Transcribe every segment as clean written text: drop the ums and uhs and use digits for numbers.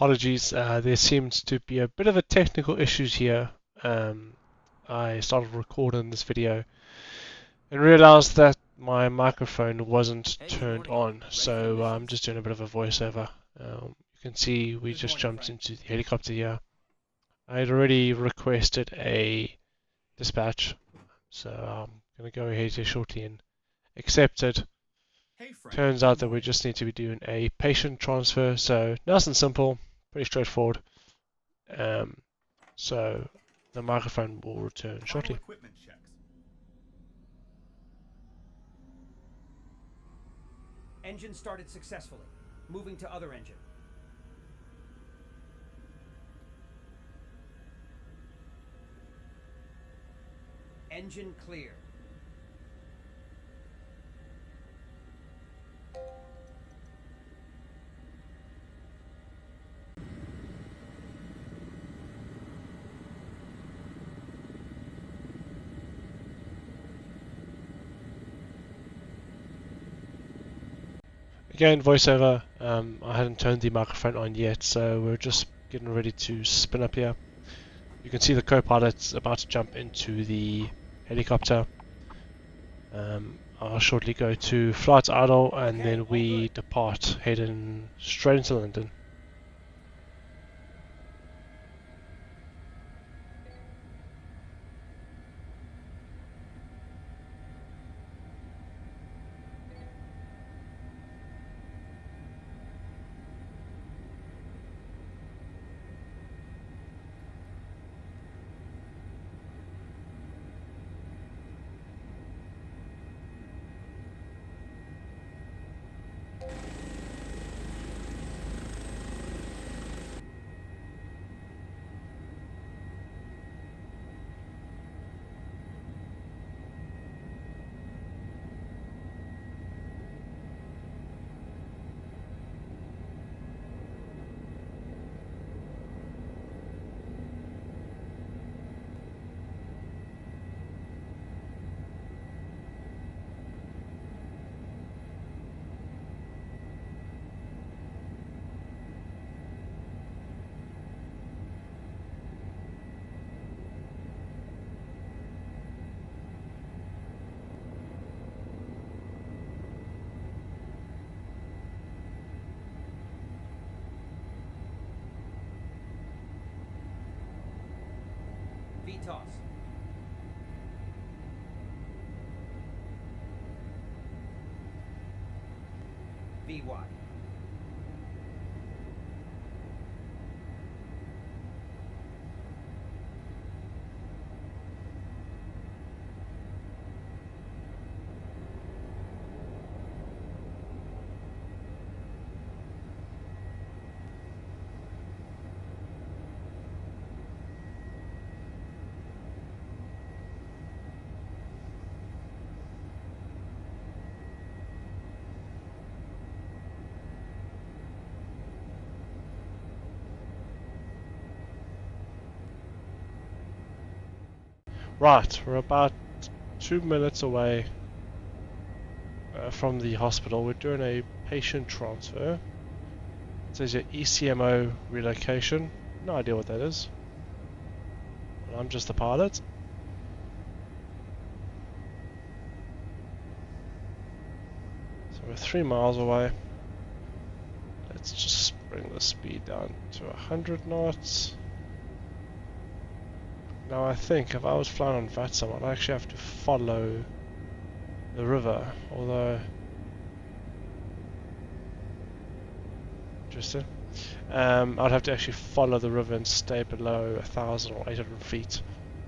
Apologies, there seems to be a bit of a technical issues here. I started recording this video and realized that my microphone wasn't turned on, so I'm just doing a bit of a voiceover. You can see we just jumped into the helicopter here. I had already requested a dispatch, so I'm going to go ahead here shortly and accept it. Turns out that we just need to be doing a patient transfer, so nice and simple, pretty straightforward. So the microphone will return shortly. Engine started successfully. Moving to other engine. Engine clear. Again, voiceover. I hadn't turned the microphone on yet, so we're just getting ready to spin up here. You can see the co-pilot's about to jump into the helicopter. I'll shortly go to flight idle, and then we depart, heading straight into London. VTOS. VY. Right, we're about 2 minutes away from the hospital. We're doing a patient transfer. It says your ECMO relocation. No idea what that is. Well, I'm just the pilot. So we're 3 miles away. Let's just bring the speed down to 100 knots. Now I think if I was flying on VATSIM, I'd actually have to follow the river, although... Interesting. I'd have to actually follow the river and stay below 1,000 or 800 feet.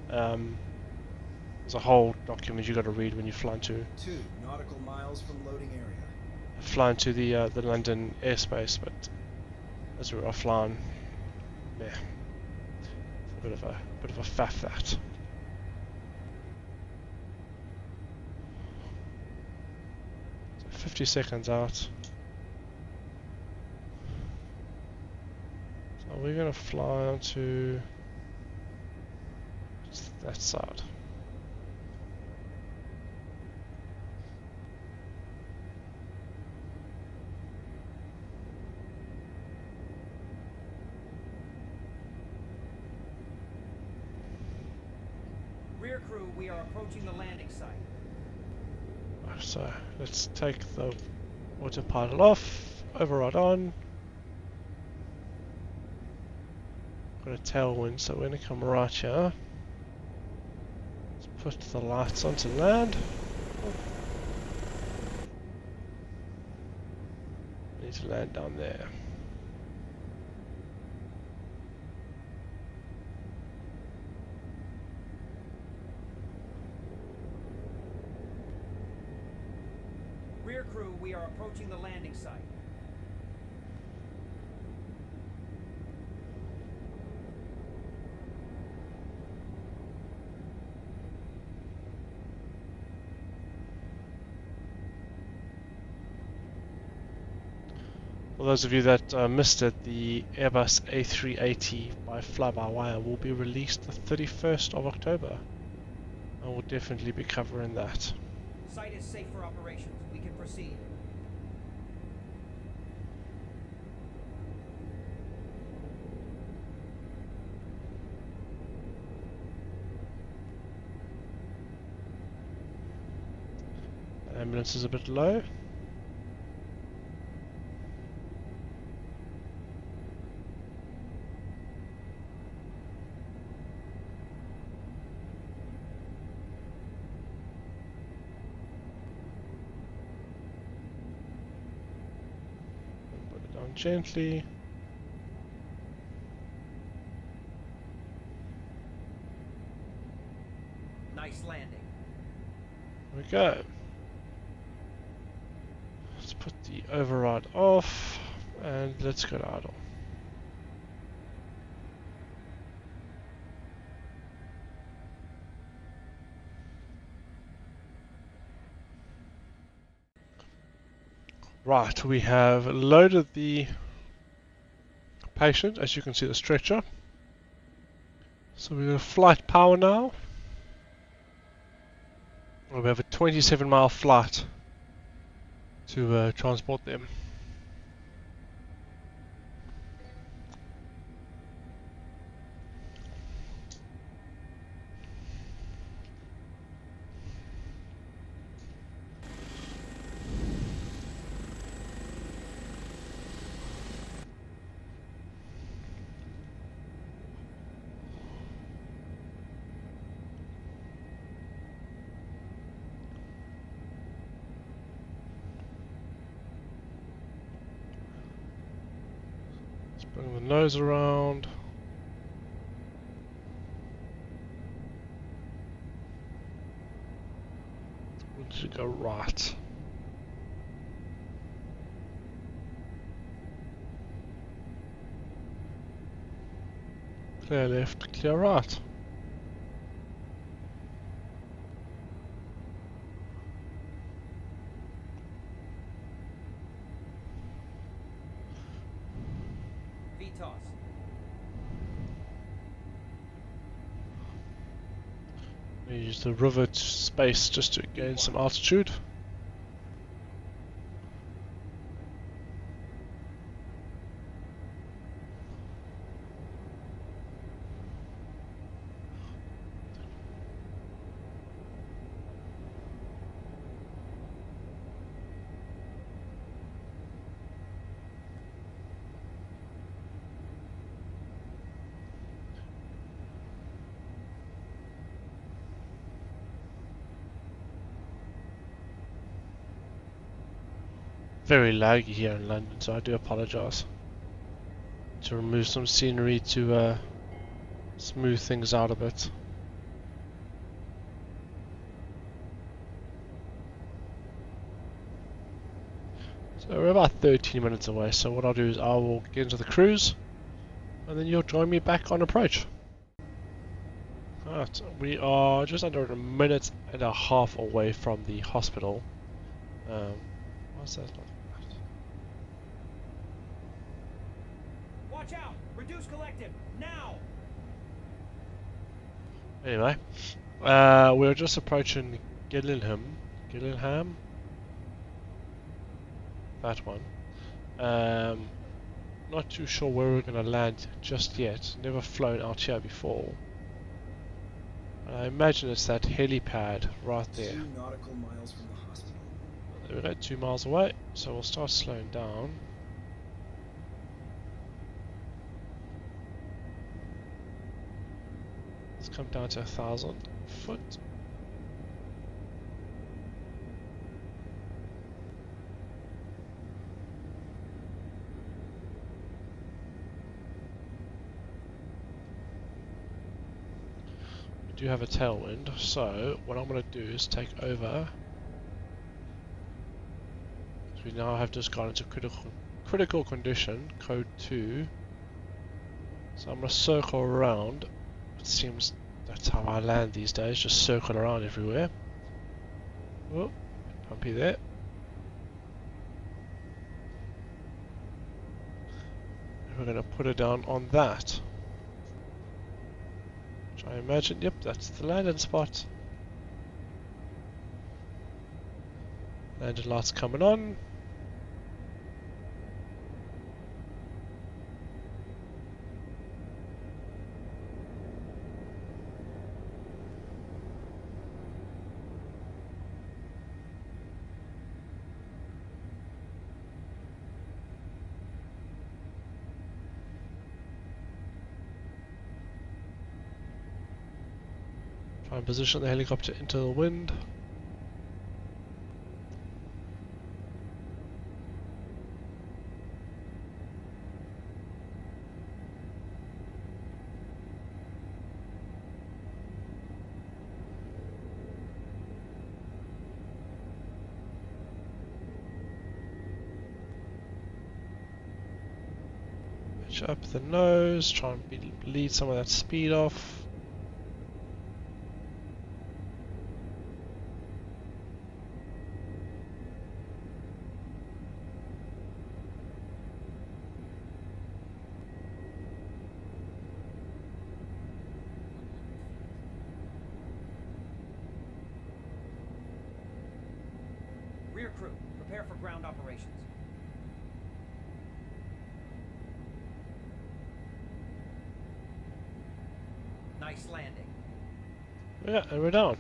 There's a whole document you got to read when you fly into 2 nautical miles from loading area. the London airspace, but as we were flying, yeah, it's a bit of a faff that. So 50 seconds out. So we're gonna fly onto that side. Rear crew, we are approaching the landing site. So let's take the autopilot off, override on. Got a tailwind, so we're going to come right here. Let's put the lights on to land. Need to land down there. Rear crew, we are approaching the landing site. For those of you that missed it, the Airbus A380 by fly-by-wire will be released the 31st of October. I will definitely be covering that. Site is safe for operations. We can proceed. The ambulance is a bit low. Gently. Nice landing. There we go. Let's put the override off and let's go to idle. Right, we have loaded the patient, as you can see the stretcher. So we've got flight power now. We have a 27-mile flight to transport them. Bring the nose around. We should go right. Clear left, clear right. VTOS. We use the rivet space just to gain some altitude. Very laggy here in London, so I do apologise. To remove some scenery to smooth things out a bit. So we're about 13 minutes away, so what I'll do is I will get into the cruise and then you'll join me back on approach. Alright, we are just under a minute and a half away from the hospital. What's that? Watch out! Reduce collective now. Anyway, we're just approaching Gillingham. That one. Not too sure where we're going to land just yet. Never flown out here before. I imagine it's that helipad right there. 2 nautical miles from the hospital. There we go, 2 miles away, so we'll start slowing down. Let's come down to 1,000 foot. We do have a tailwind, so what I'm going to do is take over. We now have just gone into critical condition, code 2. So I'm going to circle around. It seems that's how I land these days, just circle around everywhere. Oh, bumpy there. And we're going to put it down on that. Which I imagine, yep, that's the landing spot. Landing lights coming on. Try and position the helicopter into the wind. Pitch up the nose, try and bleed some of that speed off. Rear crew, prepare for ground operations. Nice landing. Yeah, and we're down.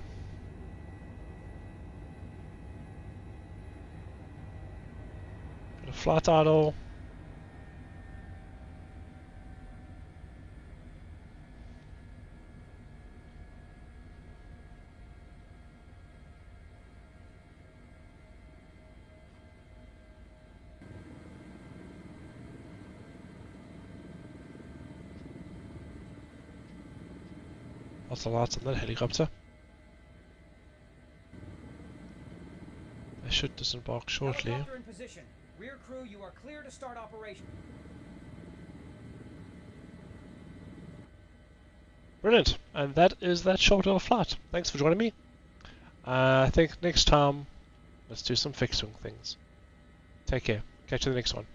Got a flat idle. Lots of lights on that helicopter. They should disembark shortly. Helicopter in position. Rear crew, you are clear to start operation. Brilliant, and that is that short little flight. Thanks for joining me. I think next time, let's do some fixing things. Take care. Catch you in the next one.